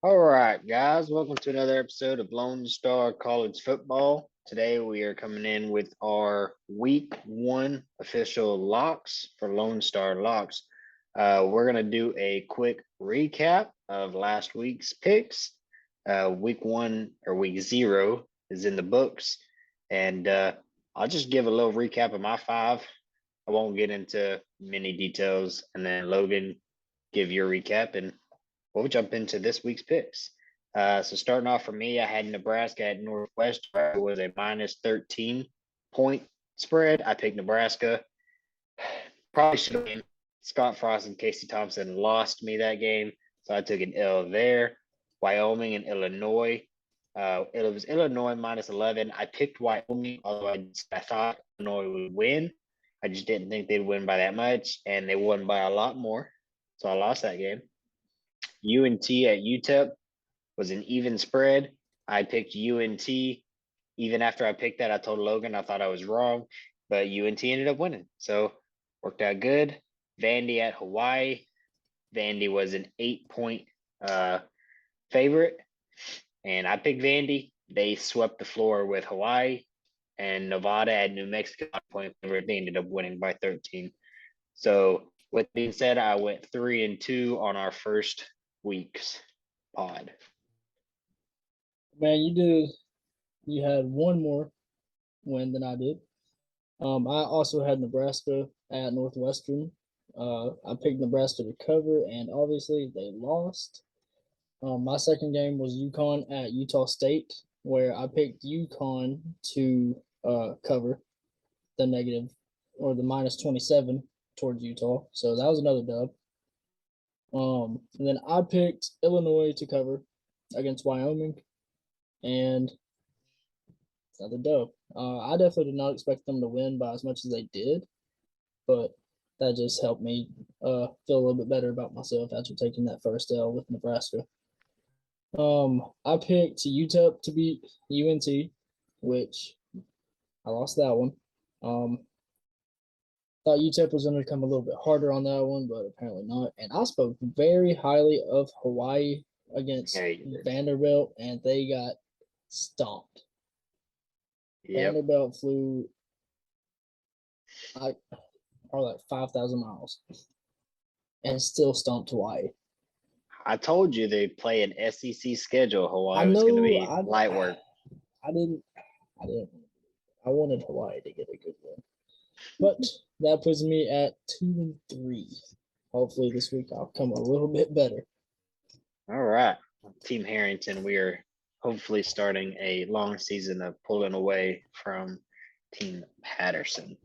All right, guys, welcome to another episode of Lone Star College Football. Today we are coming in with our week one official locks for Lone Star Locks. We're going to do a quick recap of last week's picks. Week one or week zero is in the books, and I'll just give a little recap of my five. I won't get into many details, and then Logan give your recap, and we'll jump into this week's picks. So starting off for me, I had Nebraska at Northwestern. It was a minus 13 point spread. I picked Nebraska. Probably should have been Scott Frost and Casey Thompson lost me that game, so I took an L there. Wyoming and Illinois. It was Illinois minus 11. I picked Wyoming, although I thought Illinois would win. I just didn't think they'd win by that much, and they won by a lot more. So I lost that game. UNT at UTEP was an even spread. I picked UNT. Even after I picked that, I told Logan I thought I was wrong, but UNT ended up winning. So worked out good. Vandy at Hawaii. Vandy was an 8-point favorite, and I picked Vandy. They swept the floor with Hawaii, and Nevada at New Mexico, point favorite. They ended up winning by 13. So with that being said, I went 3-2 on our first week's pod. Man, you had one more win than I did. I also had Nebraska at Northwestern. I picked Nebraska to cover, and obviously they lost. My second game was UConn at Utah State, where I picked UConn to cover the negative or the minus 27 towards Utah. So that was another dub. And then I picked Illinois to cover against Wyoming, and another dub. I definitely did not expect them to win by as much as they did, but that just helped me feel a little bit better about myself after taking that first L with Nebraska. I picked UTEP to beat UNT, which I lost that one. Thought UTEP was going to come a little bit harder on that one, but apparently not. And I spoke very highly of Hawaii against Vanderbilt, and they got stomped. Yep. Vanderbilt flew probably like 5,000 miles and still stomped Hawaii. I told you they play an SEC schedule. Hawaii was going to be light work. I wanted Hawaii to get a good win. But that puts me at 2-3. Hopefully this week I'll come a little bit better. All right. Team Harrington, we are hopefully starting a long season of pulling away from Team Patterson.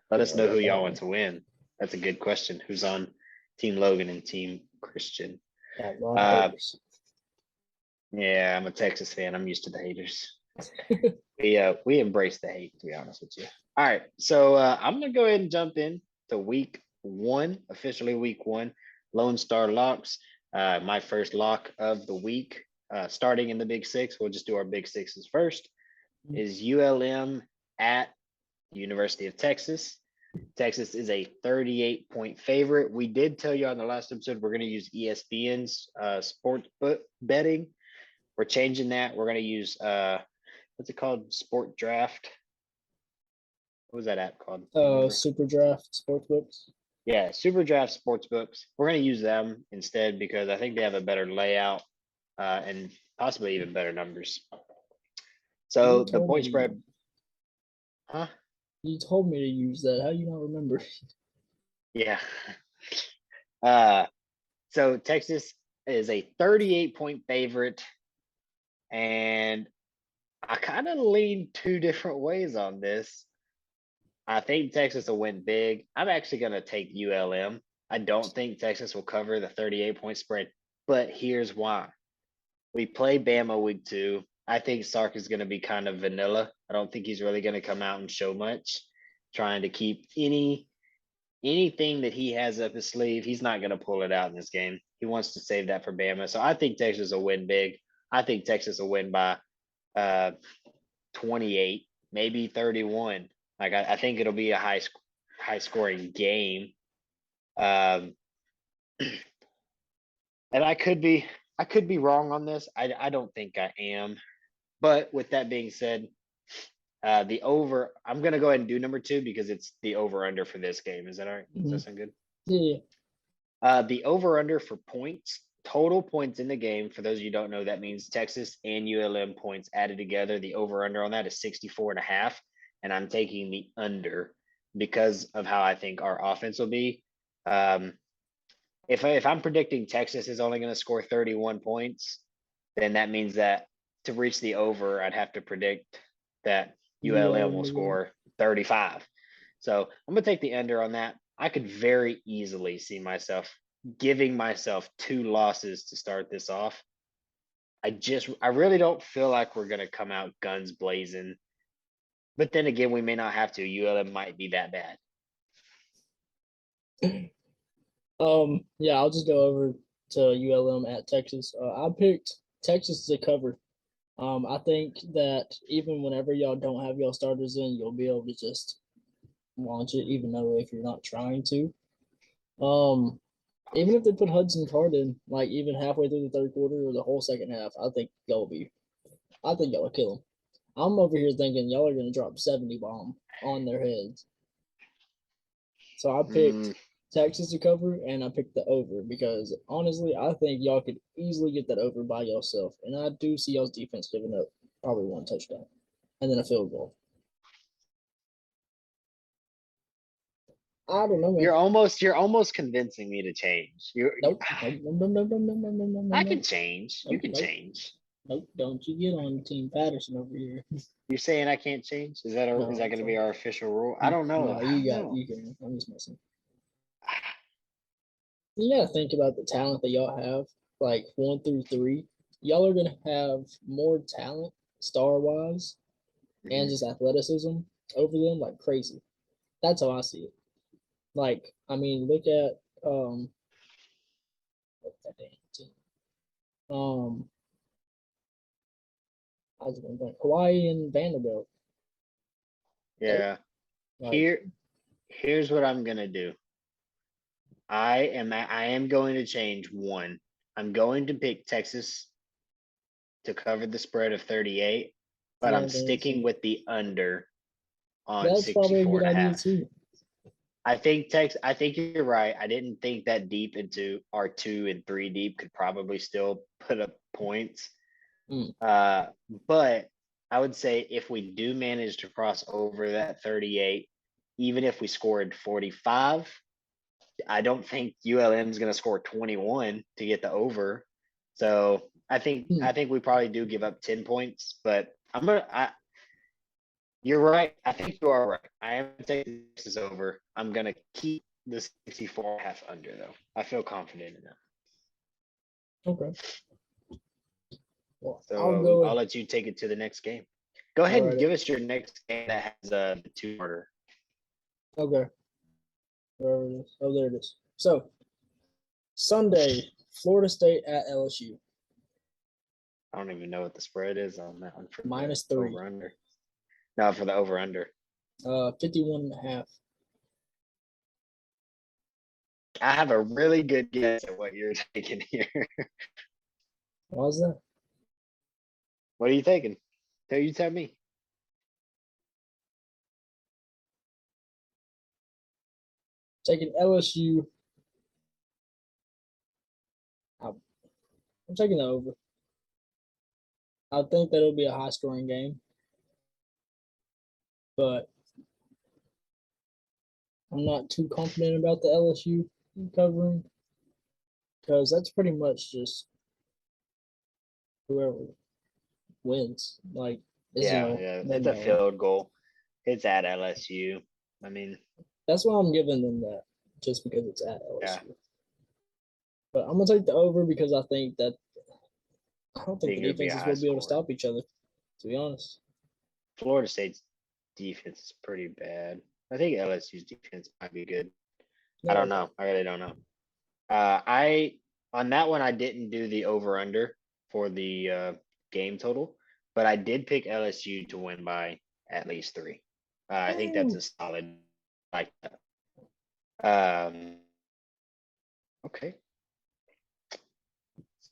Let us know who y'all want to win. That's a good question. Who's on Team Logan and Team Christian? Yeah, I'm a Texas fan. I'm used to the haters. We embrace the hate, to be honest with you. All right, so I'm gonna go ahead and jump in to week one, officially week one. Lone Star Locks. My first lock of the week, starting in the Big Six. We'll just do our Big Sixes first. Is ULM at University of Texas. Texas is a 38-point favorite. We did tell you on the last episode we're going to use ESPN's sports betting. We're changing that. We're going to use what's it called? Sport Draft. What was that app called? Super Draft Sportsbooks. Yeah, Super Draft Sportsbooks. We're going to use them instead because I think they have a better layout and possibly even better numbers. So the point spread. Huh? You told me to use that. How do you not remember? Yeah. So Texas is a 38-point favorite, and I kind of lean two different ways on this. I think Texas will win big. I'm actually going to take ULM. I don't think Texas will cover the 38-point spread, but here's why. We play Bama week 2. I think Sark is going to be kind of vanilla. I don't think he's really going to come out and show much, trying to keep anything that he has up his sleeve. He's not going to pull it out in this game. He wants to save that for Bama. So I think Texas will win big. I think Texas will win by 28, maybe 31. Like I think it'll be a high scoring game. And I could be I could be wrong on this. I don't think I am. But with that being said, the over, I'm gonna go ahead and do number two because it's the over under for this game. Is that all right? Does that Mhm. sound good? Yeah. The over under for points, total points in the game. For those of you who don't know, that means Texas and ULM points added together. The over under on that is 64 and a half. And I'm taking the under because of how I think our offense will be. Um, if I'm predicting Texas is only going to score 31 points, then that means that to reach the over, I'd have to predict that ULM will ULM. score 35. So I'm going to take the under on that. I could very easily see myself giving myself two losses to start this off. I really don't feel like we're going to come out guns blazing. But then again, we may not have to. ULM might be that bad. Yeah, I'll just go over to ULM at Texas. I picked Texas to cover. I think that even whenever y'all don't have y'all starters in, you'll be able to just launch it, even though if you're not trying to. Um, Even if they put Hudson Card in, like even halfway through the third quarter or the whole second half, I think y'all will kill them. I'm over here thinking y'all are gonna drop 70 bomb on their heads. So I picked Mm, Texas to cover and I picked the over because honestly, I think y'all could easily get that over by yourself. And I do see y'all's defense giving up probably one touchdown and then a field goal. I don't know, man. you're almost convincing me to change. Nope. Nope. Nope. Nope. Nope. Nope. Nope. Nope. Nope. I Nope. can change. You Nope. can Nope. change. Nope. Don't you get on Team Patterson over here. You're saying I can't change? Is No, that going to be our official rule? I don't know. no, I don't know. you can. I'm just messing. You gotta think about the talent that y'all have, like 1 through 3. Y'all are gonna have more talent, star wise, and Mhm. just athleticism over them like crazy. That's how I see it. Like, I mean, look at what's that damn team? Um, I was gonna think Hawaii and Vanderbilt. They Yeah. like, Here's what I'm gonna do. I am going to change one. I'm going to pick Texas to cover the spread of 38, but yeah, I'm sticking with the under on that's probably a 64 good and a idea half. too. I think you're right. I didn't think that deep into our 2 and 3 deep could probably still put up points. Mm. Uh, but I would say if we do manage to cross over that 38, even if we scored 45, I don't think ULM is going to score 21 to get the over. So I Mm. think we probably do give up 10 points, but you're right. I think you are right. I am taking this over. I'm going to keep the 64.5 under though. I feel confident in that. Okay. Well, I'll So go I'll with. let you take it to the next game. Go All ahead and right. give us your next game that has the two order. Okay. Wherever it is. Oh, there it is. So Sunday, Florida State at LSU. I don't even know what the spread is on that one for the -3. over under. No, for the over under. 51 and a half. I have a really good guess at what you're taking here. Why is that? What are you taking? Tell me. Taking LSU. I'm, I'm taking the over. I think that it'll be a high scoring game, but I'm not too confident about the LSU covering because that's pretty much just whoever wins. Like, is Yeah, no yeah. win It's a no. field goal. It's at LSU. I mean, That's why I'm giving them that, just because it's at yeah, LSU. But I'm gonna take the over because I don't think the think it would be a defenses high will be able to score. stop each other. To be honest, Florida State's defense is pretty bad. I think LSU's defense might be good. I yeah. don't know. I really don't know. I on that one I didn't do the over under for the game total, but I did pick LSU to win by at least 3. I think that's Ooh. a solid like that. Um, okay.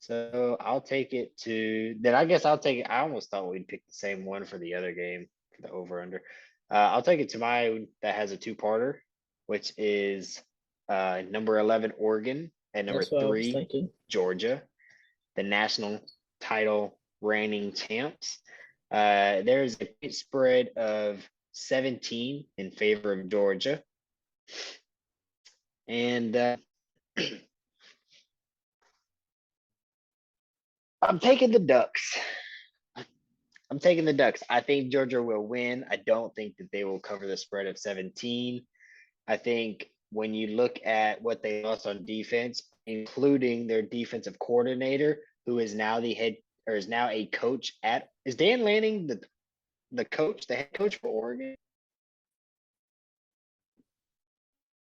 So I'll take it to then. I guess I'll take it. I almost thought we'd pick the same one for the other game for the over under. I'll take it to my that has a two-parter, which is number 11 Oregon and number That's what I was 3 thinking. Georgia, the national title reigning champs. There's a point spread of 17 in favor of Georgia, and I'm taking the Ducks. I'm taking the Ducks. I think Georgia will win. I don't think that they will cover the spread of 17. I think when you look at what they lost on defense, including their defensive coordinator, who is now the head or is now a coach at is Dan Lanning the coach, the head coach for Oregon?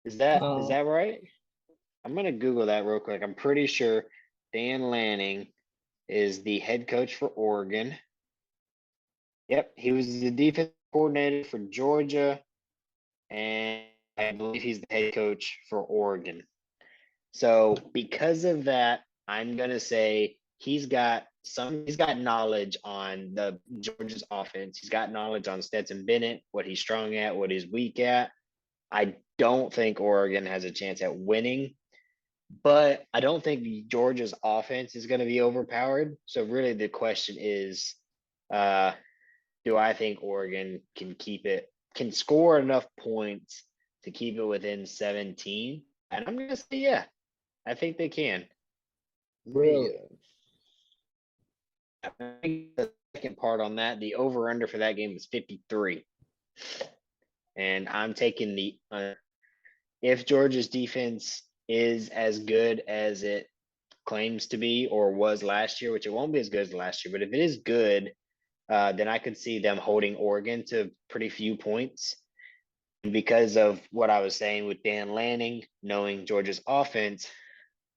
Is that right? I'm gonna Google that real quick. I'm pretty sure Dan Lanning is the head coach for Oregon. Yep, he was the defense coordinator for Georgia, and I believe he's the head coach for Oregon. So because of that, I'm gonna say he's got knowledge on the Georgia's offense. He's got knowledge on Stetson Bennett, what he's strong at, what he's weak at. I don't think Oregon has a chance at winning, but I don't think Georgia's offense is going to be overpowered. So really the question is, do I think Oregon can score enough points to keep it within 17? And I'm going to say, yeah, I think they can. Really? I think the second part on that, the over under for that game was 53. And I'm taking the if Georgia's defense is as good as it claims to be or was last year, which it won't be as good as last year, but if it is good, then I could see them holding Oregon to pretty few points. And because of what I was saying with Dan Lanning, knowing Georgia's offense,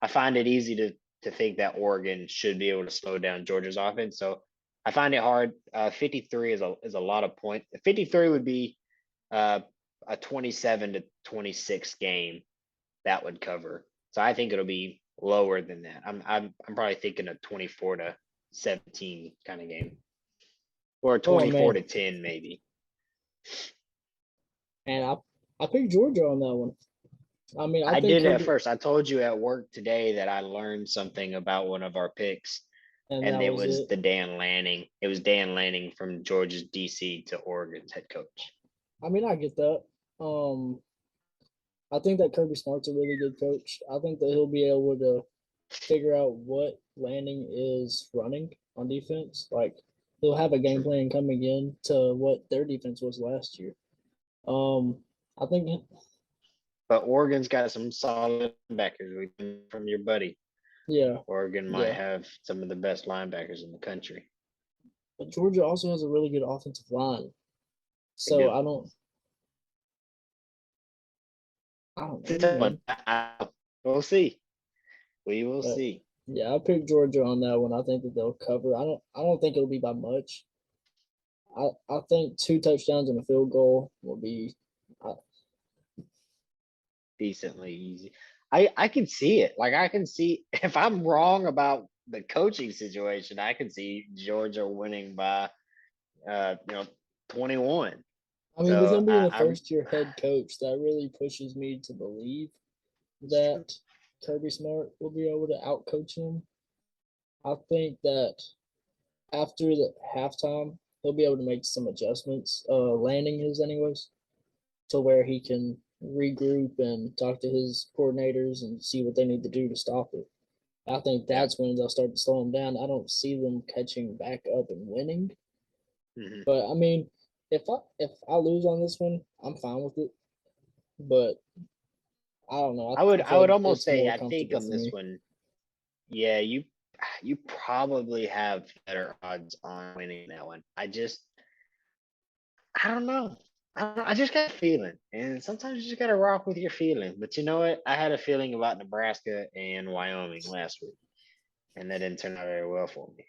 I find it easy to think that Oregon should be able to slow down Georgia's offense. So I find it hard. 53 is a lot of points. 53 would be a 27 to 26 game that would cover. So I think it'll be lower than that. I'm probably thinking a 24 to 17 kind of game, or 24 to 10 maybe. And I picked Georgia on that one. I mean, I did at first. I told you at work today that I learned something about one of our picks, and it was the Dan Lanning. It was Dan Lanning from Georgia's DC to Oregon's head coach. I mean, I get that. I think that Kirby Smart's a really good coach. I think that he'll be able to figure out what Lanning is running on defense. Like he'll have a game plan coming in to what their defense was last year. I think. But Oregon's got some solid linebackers from your buddy. Yeah. Oregon might have some of the best linebackers in the country. But Georgia also has a really good offensive line. So I don't know. We'll see. We will see. Yeah, I picked Georgia on that one. I think that they'll cover. I don't think it'll be by much. I think 2 touchdowns and a field goal will be decently easy. I can see it. Like I can see if I'm wrong about the coaching situation, I can see Georgia winning by 21. I mean, with him being a first-year head coach, that really pushes me to believe that Kirby Smart will be able to outcoach him. I think that after the halftime, he'll be able to make some adjustments. Landing his anyways, to where he can regroup and talk to his coordinators and see what they need to do to stop it. I think that's when they'll start to slow him down. I don't see them catching back up and winning. Mm-hmm. But I mean, if I lose on this one, I'm fine with it. But I don't know. I would almost say I think on this one, yeah, you probably have better odds on winning that one. I don't know. I just got a feeling, and sometimes you just got to rock with your feeling. But you know what? I had a feeling about Nebraska and Wyoming last week, and that didn't turn out very well for me.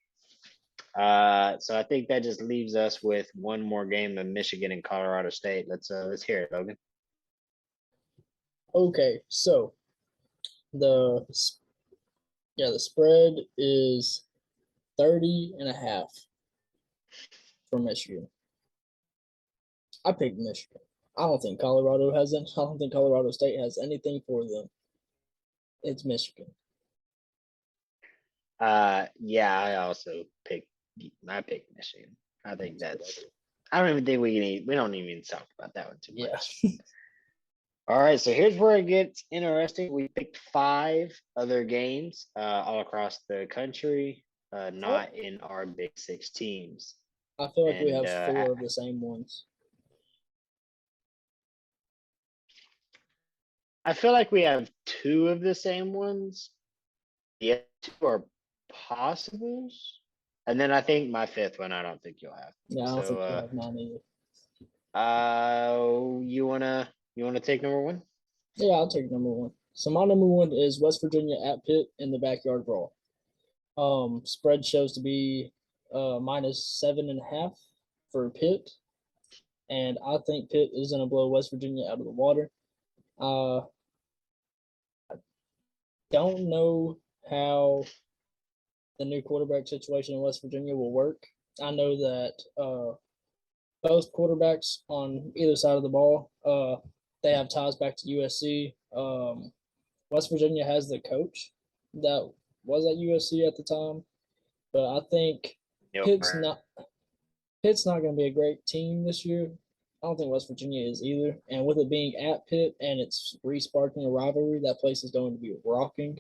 So I think that just leaves us with one more game of Michigan and Colorado State. Let's hear it, Logan. Okay, so Yeah, the spread is 30.5 for Michigan. I picked Michigan. I don't think Colorado has it. I don't think Colorado State has anything for them. It's Michigan. Yeah, I picked Michigan. I think that's I don't even think we don't even talk about that one too Yeah. much. All right, so here's where it gets interesting. We picked 5 other games all across the country, not in our Big Six teams. I feel like we And have 4 of the same ones. I feel like we have 2 of the same ones. The other 2 are possibles. And then I think my 5th one, I don't think you'll have. Yeah, I don't think So we have mine either. you wanna take number 1? Yeah, I'll take number 1. So my number 1 is West Virginia at Pitt in the backyard brawl. Spread shows to be minus 7.5 for Pitt, and I think Pitt is going to blow West Virginia out of the water. I don't know how the new quarterback situation in West Virginia will work. I know that both quarterbacks on either side of the ball, they have ties back to USC. West Virginia has the coach that was at USC at the time, but I think Pitt's not Pitt's not going to be a great team this year. I don't think West Virginia is either. And with it being at Pitt and it's re-sparking a rivalry, that place is going to be rocking.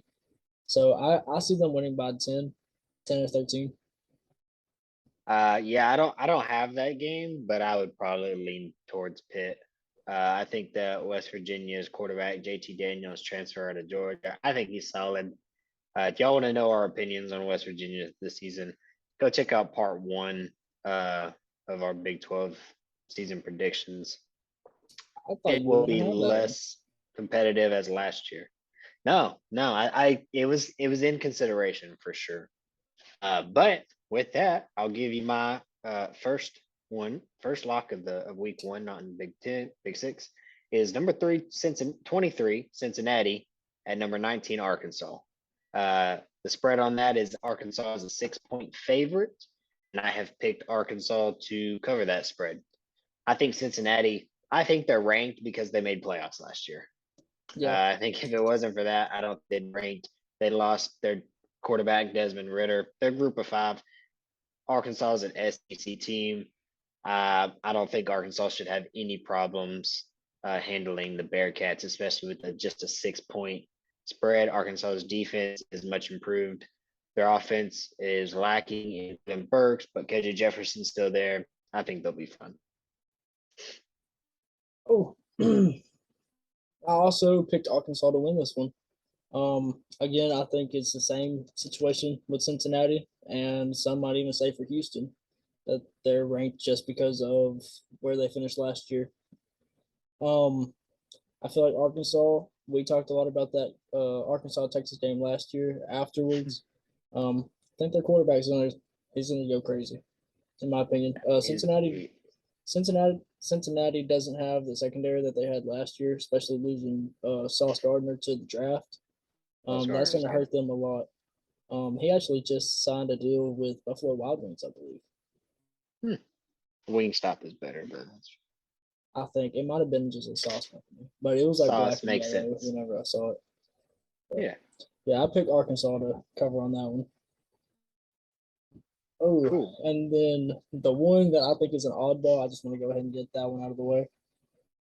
So I see them winning by 10 or 13. Yeah, I don't have that game, but I would probably lean towards Pitt. I think that West Virginia's quarterback JT Daniels transfer out of Georgia. I think he's solid. If y'all want to know our opinions on West Virginia this season, go check out part 1 of our Big 12 season predictions. I thought It you were will going be to have that one. less competitive as last year. No, I it was in consideration for sure. But with that, I'll give you my first lock of week 1, not in Big 10, Big 6, is number 23 Cincinnati at number 19 Arkansas. The spread on that is Arkansas is a 6-point favorite, and I have picked Arkansas to cover that spread. I think they're ranked because they made playoffs last year. Yeah. I think if it wasn't for that, I don't think they'd ranked. They lost their quarterback Desmond Ritter. They're group of 5. Arkansas is an SEC team. I don't think Arkansas should have any problems handling the Bearcats, especially with just a 6-point spread. Arkansas's defense is much improved. Their offense is lacking in Burks, but KJ Jefferson's still there. I think they'll be fun. Oh, I also picked Arkansas to win this one. Again, I think it's the same situation with Cincinnati, and some might even say for Houston that they're ranked just because of where they finished last year. I feel like Arkansas. We talked a lot about that Arkansas Texas game last year. Afterwards, I think their quarterback's gonna go crazy, in my opinion. Cincinnati doesn't have the secondary that they had last year, especially losing Sauce Gardner to the draft. That's going to hurt them a lot. He actually just signed a deal with Buffalo Wild Wings, I believe. Wingstop is better, but I think it might have been just a sauce company, but it was like sauce black and makes yellow sense. whenever I saw it. But Yeah, I picked Arkansas to cover on that one. Oh, cool. And then the one that I think is an oddball, I just want to go ahead and get that one out of the way.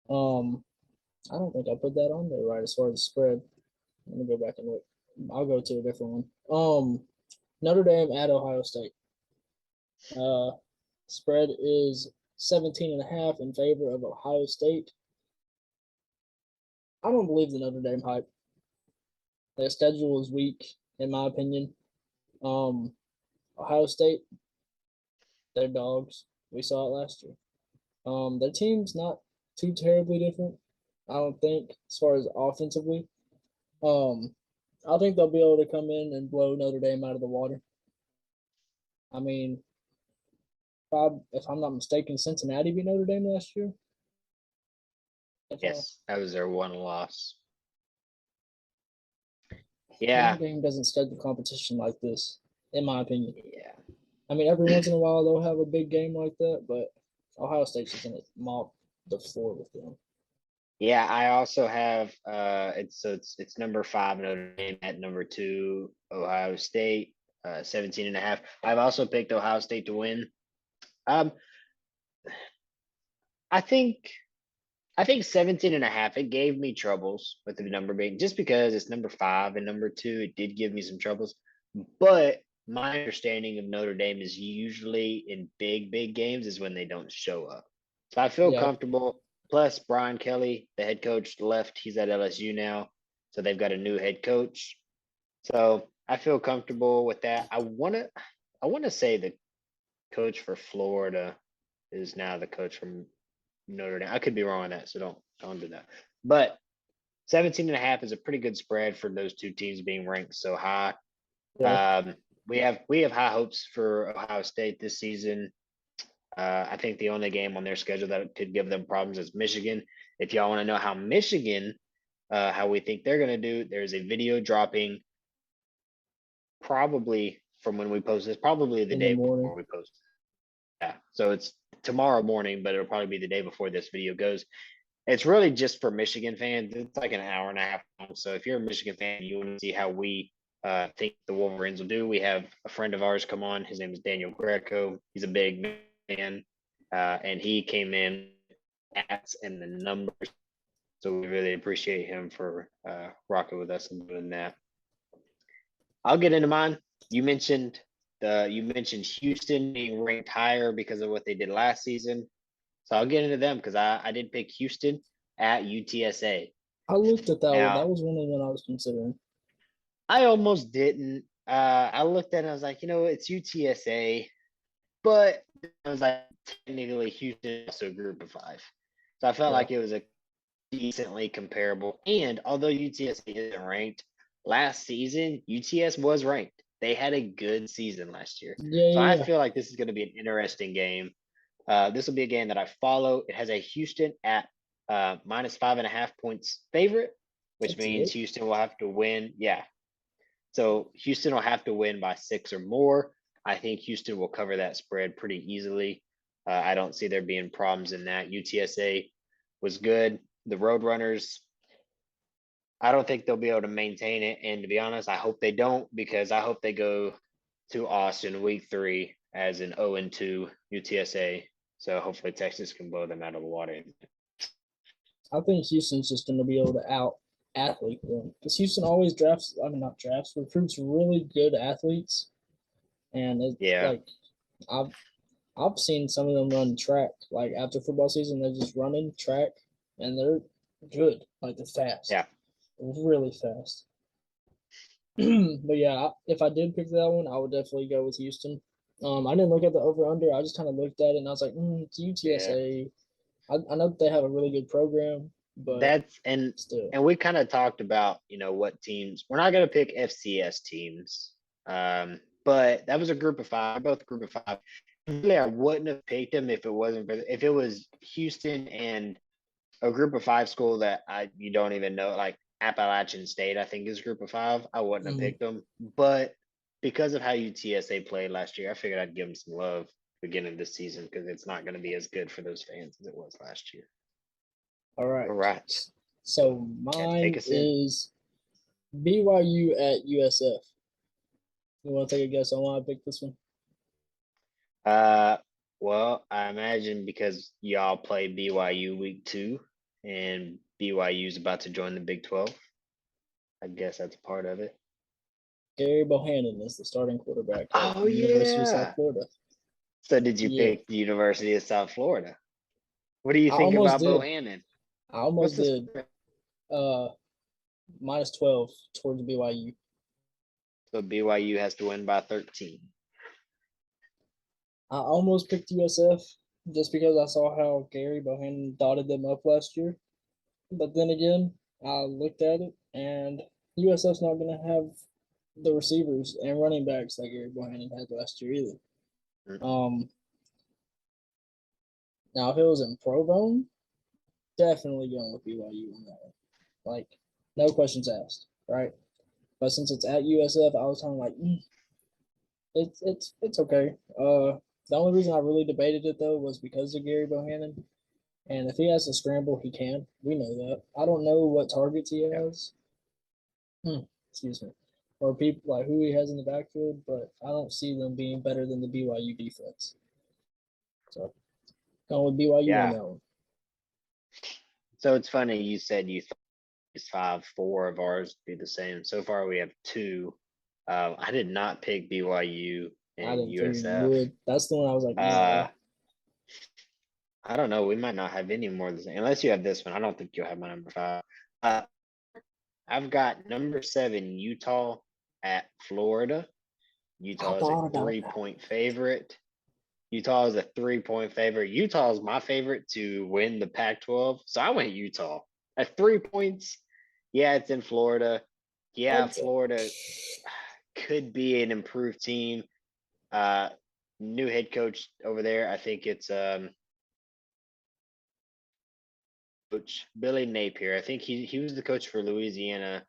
I don't think I put that on there right as far as the spread. Let me go back and look. I'll go to a different one. Notre Dame at Ohio State. Spread is 17.5 in favor of Ohio State. I don't believe the Notre Dame hype. Their schedule is weak, in my opinion. Ohio State, they're dogs. We saw it last year. Their team's not too terribly different, I don't think, as far as offensively. I think they'll be able to come in and blow Notre Dame out of the water. I mean, if I'm not mistaken, Cincinnati beat Notre Dame last year. Yes, that was their one loss. Yeah, Notre Dame doesn't stud the competition like this, in my opinion. yeah, I mean, every once in a while they'll have a big game like that, but Ohio State's just gonna mop the floor with them. yeah. I also have it's number 5 Notre Dame at number 2 Ohio State, 17 and a half. I've also picked Ohio State to win. Um, I think I think 17 and a half. It gave me troubles with the number being just because it's number 5 and number 2. It did give me some troubles, but my understanding of Notre Dame is usually in big games is when they don't show up. So I feel Yeah, comfortable. Plus, Brian Kelly, the head coach, left. He's at LSU now, so they've got a new head coach. So I feel comfortable with that. I want to say the coach for Florida is now the coach from Notre Dame. I could be wrong on that, so don't do that. But 17 and a half is a pretty good spread for those two teams being ranked so high. yeah. Um, we have high hopes for Ohio State this season. I think the only game on their schedule that could give them problems is Michigan. If y'all want to know how Michigan, how we think they're going to do, there's a video dropping probably from when we post this, probably the In the day morning. before we post. Yeah, so it's tomorrow morning, but it'll probably be the day before this video goes. It's really just for Michigan fans. It's like an hour and a half long. So if you're a Michigan fan, you want to see how we think the Wolverines will do. We have a friend of ours come on. His name is Daniel Greco. He's a big man, and he came in at and the numbers. So we really appreciate him for rocking with us and doing that. I'll get into mine. You mentioned Houston being ranked higher because of what they did last season. So I'll get into them because I did pick Houston at UTSA. I looked at that one. That Now was one of the one I was considering. I almost didn't. I looked at it and I was like, it's UTSA, but I was like, technically Houston is also a group of 5. So I felt Yeah. like it was a decently comparable. And although UTSA isn't ranked, last season UTS was ranked. They had a good season last year. Yeah, So I yeah, yeah. feel like this is going to be an interesting game. This will be a game that I follow. It has a Houston at minus 5.5 points favorite, which That's means it. Houston will have to win. Yeah. So Houston will have to win by 6 or more. I think Houston will cover that spread pretty easily. I don't see there being problems in that. UTSA was good. The Roadrunners, I don't think they'll be able to maintain it. And to be honest, I hope they don't because I hope they go to Austin week 3 as an 0-2 UTSA. So hopefully Texas can blow them out of the water. I think Houston's just going to be able to out athlete them because Houston always drafts. I mean, not drafts, recruits really good athletes, and it Yeah. like I've I've seen some of them run track like after football season. They're just running track, and they're good. Like they're fast, Yeah. really fast. But yeah, if I did pick that one, I would definitely go with Houston. I didn't look at the over under. I just kind of looked at it and I was like, it's Yeah. UTSA. I know that they have a really good program, but That's still, and we kind of talked about, what teams. We're not going to pick FCS teams. But that was a group of 5, both group of 5. Really, I wouldn't have picked them if it was Houston and a group of 5 school that you don't even know, like Appalachian State, I think is group of 5. I wouldn't have mm, picked them, but because of how UTSA played last year, I figured I'd give them some love beginning of this season because it's not going to be as good for those fans as it was last year. all All right. right, So yeah, take mine us in. is BYU at USF. You want to take a guess on why I picked this one? Uh, well, I imagine because y'all play BYU week 2, and BYU is about to join the Big 12. I guess that's part of it. Gary Bohannon is the starting quarterback at Oh the University of South yeah. Florida. So did you Yeah, pick the University of South Florida? What do you I think almost about did. Bohannon? I What's almost the did. spread? Uh, minus 12 towards BYU. So BYU has to win by 13. I almost picked USF just because I saw how Gary Bohannon dotted them up last year. But then again, I looked at it and USF's not going to have the receivers and running backs that Gary Bohannon had last year either. Mm-mm. Um, Now, if it was in Pro Bowl, definitely going with BYU on that one. Like, no questions asked, right? But since it's at USF, I was kind of like, it's okay. The only reason I really debated it though was because of Gary Bohannon, and if he has to scramble, he can. We know that. I don't know what targets he Yeah. has. Excuse me, or people like who he has in the backfield, but I don't see them being better than the BYU defense. So going with BYU on Yeah. that one. So it's funny you said you thought these 4 of ours be the same. So far we have 2. I did not pick BYU I and didn't figure you USF. would. That's the one I was like, Uh, no. I don't know. We might not have any more the same. Unless you have this one. I don't think you'll have my number 5. Uh, I've got number 7 Utah at Florida. I Utah is a thought about that. 3-point favorite. Utah is a 3-point favorite. Utah is my favorite to win the Pac-12, so I went Utah at 3 points. Yeah, it's in Florida. Yeah, That's Florida could be an improved team. Uh, New head coach over there. I think it's coach Billy Napier. I think he was the coach for Louisiana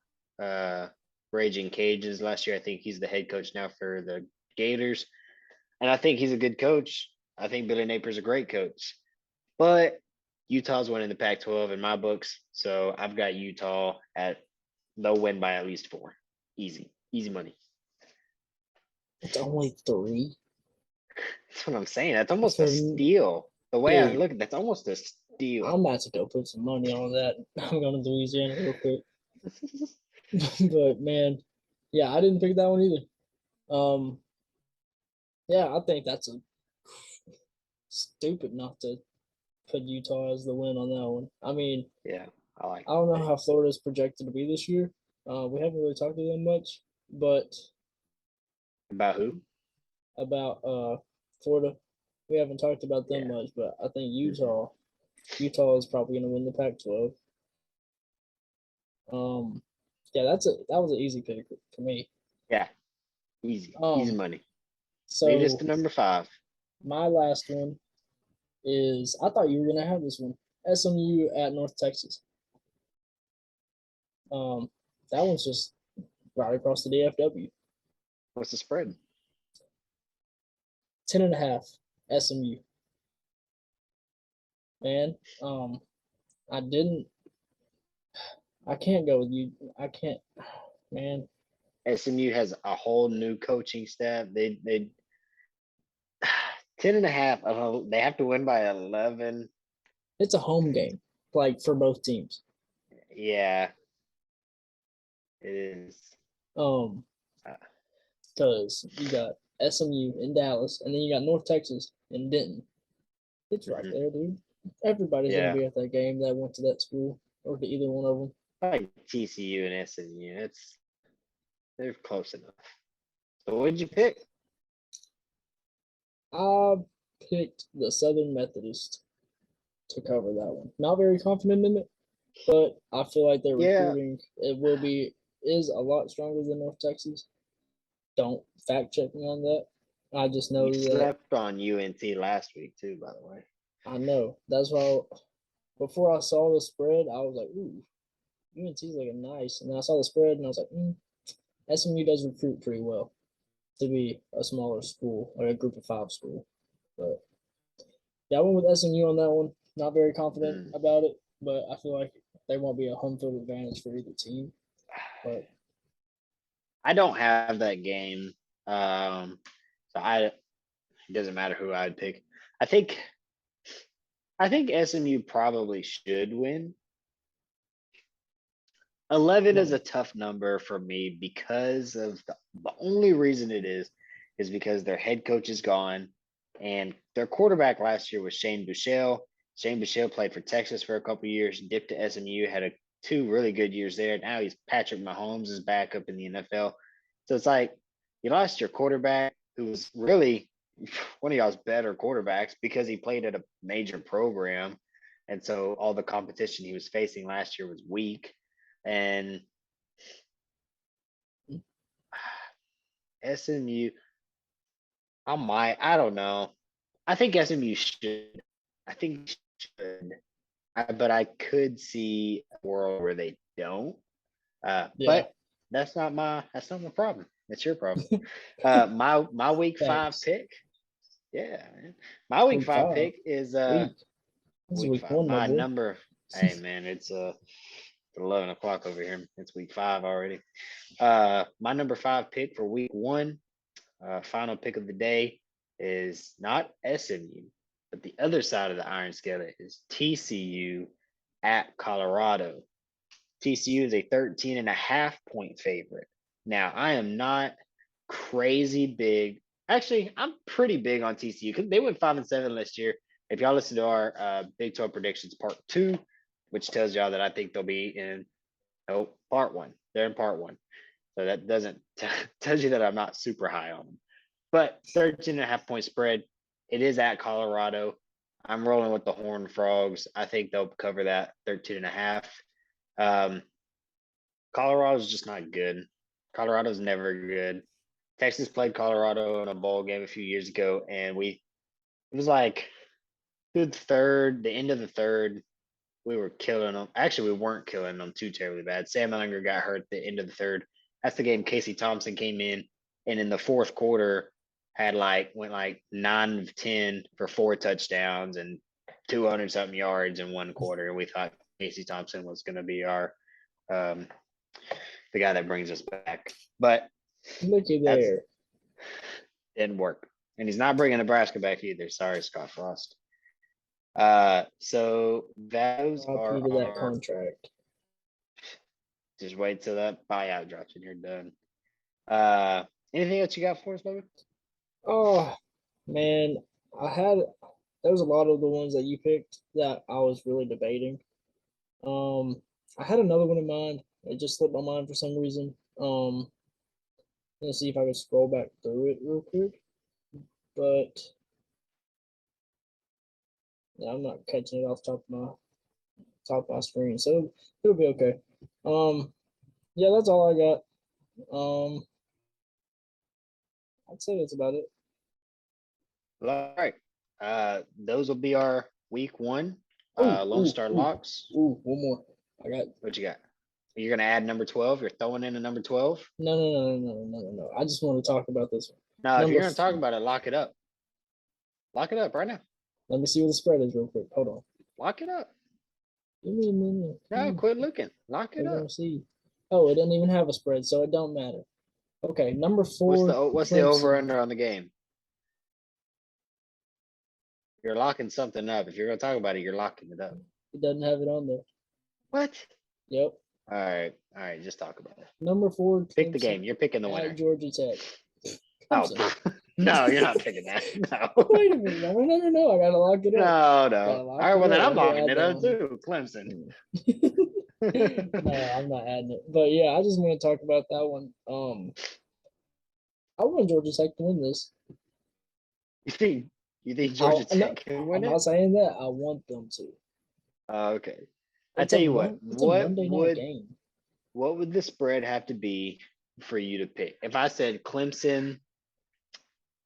Raging Cajuns last year. I think he's the head coach now for the Gators. And I think he's a good coach. I think Billy Napier's a great coach. But Utah's winning the Pac-12 in my books. So I've got Utah at they'll win by at least 4. Easy. Easy money. it's only 3 That's what I'm saying. That's almost a for steal. The way I dude. look at that's almost a steal. I'm about to go put some money on that. I'm going to Louisiana real quick. But man, yeah, I didn't pick that one either. Um, yeah, I think that's a stupid not to put Utah as the win on that one. I mean, Yeah, I like I don't know that. how Florida's projected to be this year. We haven't really talked to them much, but About who? about Florida, we haven't talked about them Yeah. much. But I think Hmm. Utah is probably going to win the Pac-12. Yeah, that was an easy pick for me. Yeah. Easy. Easy Um, money. Lead us to so number 5. my last one is I thought you were gonna have this one. SMU at North Texas. Um, that one's just right across the DFW. What's the spread? 10.5 SMU. Man, I didn't. I can't go with you. I can't. Man, SMU has a whole new coaching staff. They 10.5. They have to win by 11. it's a home game, like for both teams. Yeah, it is. Um, Uh, because you got SMU in Dallas, and then you got North Texas in Denton. It's right mhm. there, dude. Everybody's gonna Yeah, be at that game that went to that school or to either one of them. like TCU and SMU. They're close enough. So what did you pick? I picked the Southern Methodist to cover that one. Not very confident in it, but I feel like their Yeah, recruiting it will be is a lot stronger than North Texas. Don't fact check me on that. I just you know that slept on UNT last week too, by the way. I know. That's why before I saw the spread, I was like, ooh, UNT's looking nice. And then I saw the spread and I was like, SMU does recruit pretty well to be a smaller school or a group of 5 school. But yeah, I went with SMU on that one. Not very confident Mm. about it, but I feel like there won't be a home field advantage for either team. But I don't have that game. So it doesn't matter who I'd pick. I think I think SMU probably should win. 11 is a no, tough number for me because of the only reason it is because their head coach is gone and their quarterback last year was Shane Buechele. Shane Buechele played for Texas for a couple years, dipped to SMU, had 2 really good years there. Now he's Patrick Mahomes is back up in the NFL. So it's like you lost your quarterback who was really one of y'all's better quarterbacks because he played at a major program. And so all the competition he was facing last year was weak. And SMU, I don't know. I think SMU should. I think should. But I could see a world where they don't. yeah, But that's not my problem. It's your problem. My week 5 Thanks. pick. Yeah, man. My week Week 5 5. pick is Week. This is week week 5. 1, my My boy. number. Hey man, it's 11 o'clock over here. It's week 5 already. My number 5 pick for week 1, final pick of the day, is not SMU, but the other side of the iron skillet is TCU at Colorado. TCU is a 13.5 point favorite. Now, I am not crazy big. Actually, I'm pretty big on TCU because they went 5-7 last year. If y'all listen to our Big 12 predictions part 2, which tells y'all that I think they'll be in part 1. They're in part 1. So that doesn't tells you that I'm not super high on them. But 13.5 point spread. It is at Colorado. I'm rolling with the Horned Frogs. I think they'll cover that 13.5. Colorado's just not good. Colorado's never good. Texas played Colorado in a bowl game a few years ago, and it was like good third, the end of the third, we were killing them. Actually, we weren't killing them too terribly bad. Sam Ellinger got hurt at the end of the third. That's the game Casey Thompson came in, and in the fourth quarter went like 9 of 10 for 4 touchdowns and 200 something yards in one quarter. And we thought Casey Thompson was going to be our the guy that brings us back, but Looky that's there. didn't work. And he's not bringing Nebraska back either. Sorry, Scott Frost. So those RIP to that are contract. just wait till that buyout drops and you're done. Anything else you got for us, baby? Oh man, there was a lot of the ones that you picked that I was really debating. I had another one in mind. It just slipped my mind for some reason. Let's see if I can scroll back through it real quick. But yeah, I'm not catching it off top of my screen, so it'll be okay. Yeah, that's all I got. I'd say that's about it. All right. Those will be our week 1. Oh, LoneStar Locks. one more. I got. What you got? You're gonna add number 12. You're throwing in a number 12. No. I just want to talk about this one. No, if you're gonna talk about it, lock it up. Lock it up right now. Let me see what the spread is real quick. Hold on. Lock it up. Give me a minute. No, quit looking. Lock it up. See. Oh, it doesn't even have a spread, so it don't matter. Okay, number 4. What's the over under on the game? You're locking something up. If you're gonna talk about it, you're locking it up. It doesn't have it on there. What? Yep. All right. Just talk about it. Number 4. Pick the game. You're picking the winner. Georgia Tech. Oh, no, you're not picking that. No. Wait a minute. No. I gotta lock it up. No. All right, well then I'm locking it up too. Clemson. No, I'm not adding it. But yeah, I just want to talk about that one. I want Georgia Tech to win this. You think Georgia Tech can win it? I'm not saying that. I want them to. Okay. I tell you what. It's a Monday night game. What would the spread have to be for you to pick? If I said Clemson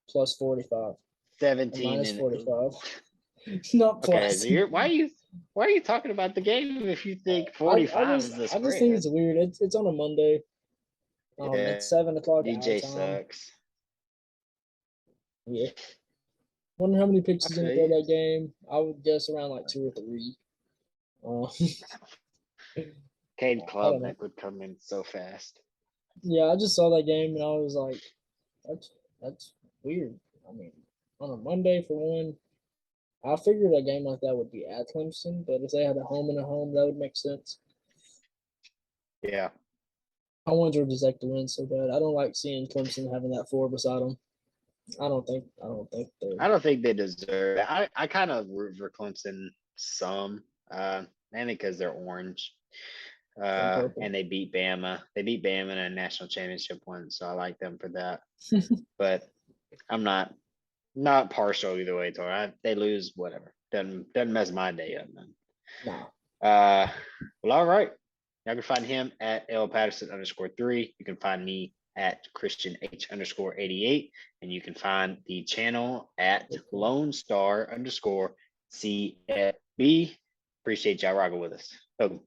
plus 45. 17 minus and 45. Not plus. Okay, so why are you talking about the game if you think 45 is the spread? I just think it's weird. It's on a Monday. It's 7 o'clock. DJ sucks. Yeah. Wonder how many picks he's gonna throw that game. I would guess around like 2 or 3. Cade Klubnik would come in so fast. Yeah, I just saw that game and I was like, that's weird. I mean, on a Monday for one, I figured a game like that would be at Clemson, but if they had a home and a home, that would make sense. Yeah. I want Georgia Tech to win so bad. I don't like seeing Clemson having that 4 beside them. I don't think they deserve it. I kind of root for Clemson some, mainly because they're orange. And they beat Bama. They beat Bama in a national championship once, so I like them for that. But I'm not partial either way. They lose, whatever. Doesn't mess my day up, man. No. Well, all right. Y'all can find him at L_Patterson_3. You can find me at Christian H_88, and you can find the channel at LoneStar_CFB. Appreciate y'all rocking with us. Welcome.